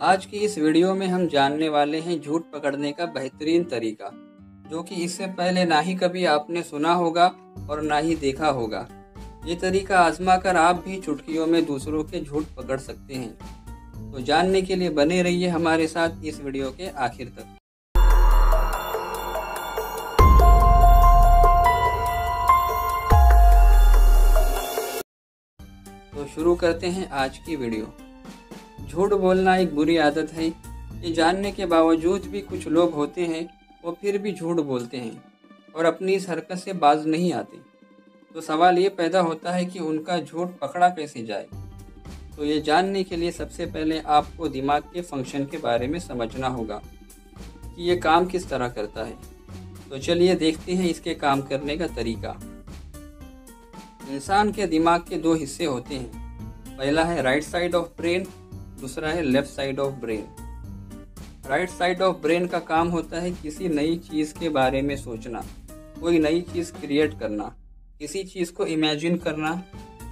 आज की इस वीडियो में हम जानने वाले हैं झूठ पकड़ने का बेहतरीन तरीका, जो कि इससे पहले ना ही कभी आपने सुना होगा और ना ही देखा होगा। ये तरीका आजमा कर आप भी चुटकियों में दूसरों के झूठ पकड़ सकते हैं। तो जानने के लिए बने रहिए हमारे साथ इस वीडियो के आखिर तक। तो शुरू करते हैं आज की वीडियो। झूठ बोलना एक बुरी आदत है। ये जानने के बावजूद भी कुछ लोग होते हैं वो फिर भी झूठ बोलते हैं और अपनी इस हरकत से बाज नहीं आते। तो सवाल ये पैदा होता है कि उनका झूठ पकड़ा कैसे जाए। तो ये जानने के लिए सबसे पहले आपको दिमाग के फंक्शन के बारे में समझना होगा कि ये काम किस तरह करता है। तो चलिए देखते हैं इसके काम करने का तरीका। इंसान के दिमाग के दो हिस्से होते हैं। पहला है राइट साइड ऑफ ब्रेन, दूसरा है left side of brain. Right side of brain का काम होता है किसी नई चीज़ के बारे में सोचना, कोई नई चीज़ क्रिएट करना, किसी चीज़ को इमेजिन करना,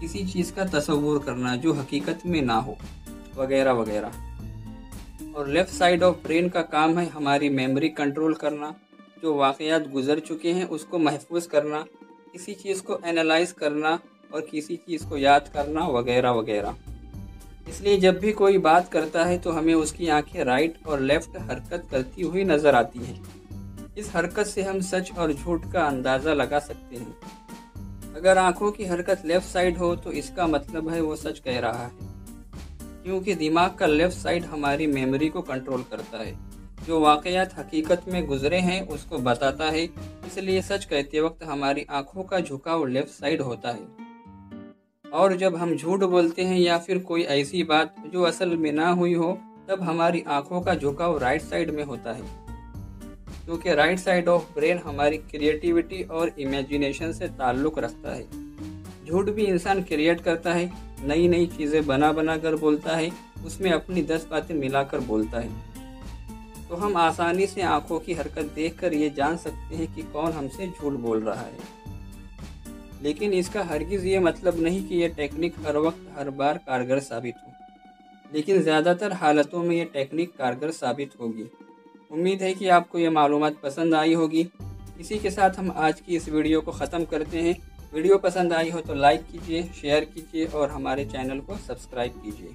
किसी चीज़ का तस्वुर करना जो हकीकत में ना हो, वगैरह वगैरह। और लेफ्ट साइड ऑफ ब्रेन का काम है हमारी मेमोरी कंट्रोल करना, जो वाक़यात गुजर चुके हैं उसको महफूज करना, किसी चीज़ को एनालाइज करना और किसी चीज़ को याद करना, वगैरह वगैरह। इसलिए जब भी कोई बात करता है तो हमें उसकी आंखें राइट और लेफ्ट हरकत करती हुई नज़र आती हैं। इस हरकत से हम सच और झूठ का अंदाज़ा लगा सकते हैं। अगर आंखों की हरकत लेफ्ट साइड हो तो इसका मतलब है वो सच कह रहा है, क्योंकि दिमाग का लेफ्ट साइड हमारी मेमोरी को कंट्रोल करता है, जो वाक़यात हकीकत में गुजरे हैं उसको बताता है। इसलिए सच कहते वक्त हमारी आंखों का झुकाव लेफ्ट साइड होता है। और जब हम झूठ बोलते हैं या फिर कोई ऐसी बात जो असल में ना हुई हो, तब हमारी आंखों का झुकाव राइट साइड में होता है, क्योंकि राइट साइड ऑफ ब्रेन हमारी क्रिएटिविटी और इमेजिनेशन से ताल्लुक़ रखता है। झूठ भी इंसान क्रिएट करता है, नई नई चीज़ें बना बना कर बोलता है, उसमें अपनी 10 बातें मिलाकर बोलता है। तो हम आसानी से आंखों की हरकत देखकर ये जान सकते हैं कि कौन हमसे झूठ बोल रहा है। लेकिन इसका हरगिज़ ये मतलब नहीं कि यह टेक्निक हर वक्त हर बार कारगर साबित हो, लेकिन ज़्यादातर हालतों में ये टेक्निक कारगर साबित होगी। उम्मीद है कि आपको ये मालूमात पसंद आई होगी। इसी के साथ हम आज की इस वीडियो को ख़त्म करते हैं। वीडियो पसंद आई हो तो लाइक कीजिए, शेयर कीजिए और हमारे चैनल को सब्सक्राइब कीजिए।